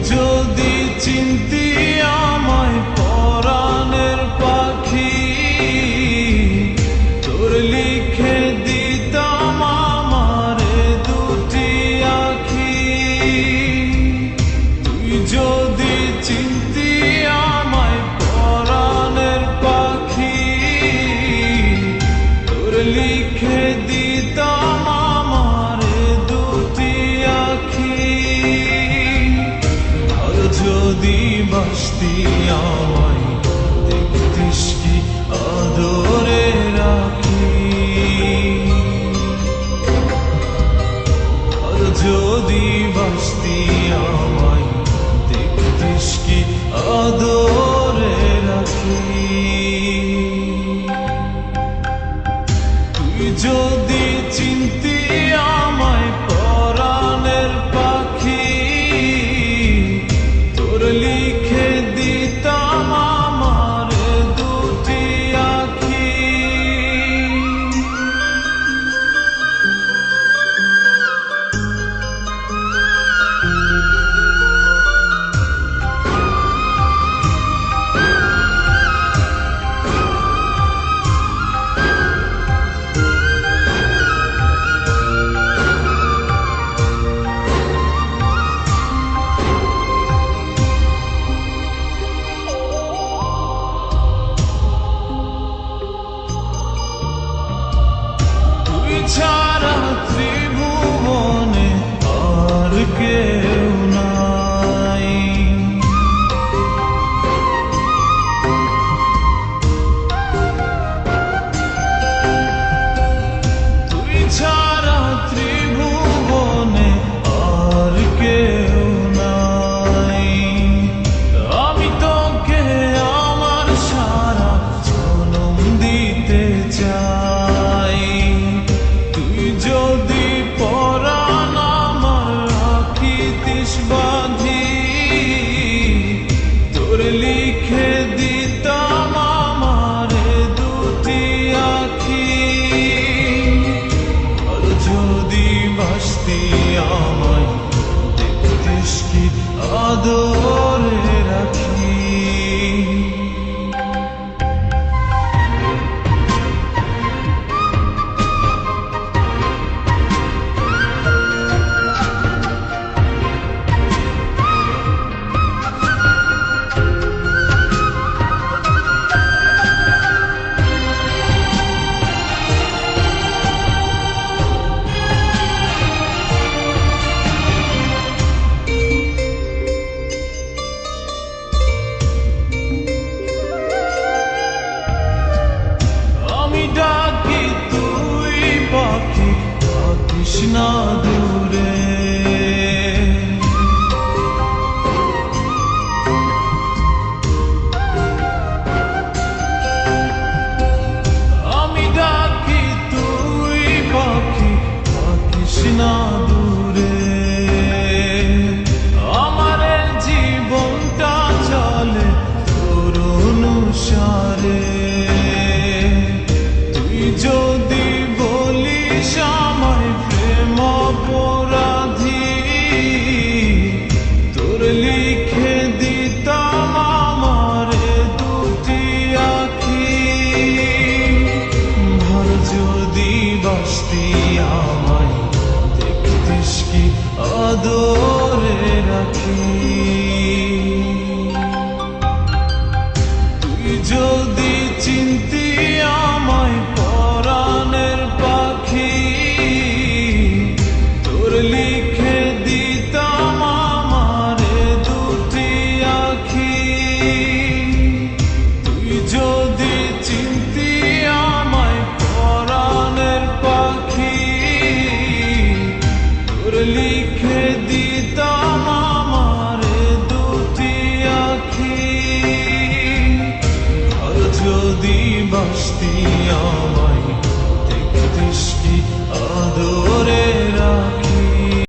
যদি চিনতি আমায় পরাণের পাখি, তোর লিখে দিতাম আমারে দুটি আখি। তুই যদি চিনতি আমায় পরাণের পাখি, তোর লিখে দিতাম আমারে দুটি আখি। যদি বাসতি আমায় দেখতিস কি আদরে রাখি, যদি বাসতি আমায় দেখতিস কি আদরে রাখি। তুই যদি চিনতি আমায় পরাণের পাখি, তোর লিখে দিতাম আমার দুটি আখি। ছাড়া ত্রিভুবনে আর কেউ নাই, তুই ছাড়া ত্রিভুবনে আর কেউ নাই। আমি তোকে আমার সারা জনম দিতে চাই। যদি পরাণ আমার রাখিতিস বাঁধি, তোর লিখে দিতাম আমারে দুটি আখি। আর যদি বাসতি আমায় দেখতিস কি আদরে রাখি। ডাকি তুই পাখি থাকিস না দূরে, আমি ডাকি তুই পাখি থাকিস না দূরে। আমার জীবনটা চলে তোর অনুসারে। যদি বলিস আমায় প্রেম অপরাধী, তোর লিখে দিতাম আমারে দুটি আখি। ভর যদি বাসতি আমায় দেখতিস কি আদরে রাখি। তুই যদি চিনতি আমায় পরাণের পাখি, তোর লিখে দিতাম আমারে দুটি আখি। তুই যদি চিনতি আমায় পরাণের পাখি, তোর লিখে দিতাম আমারে দুটি আখি। আর যদি বাসতি আমায়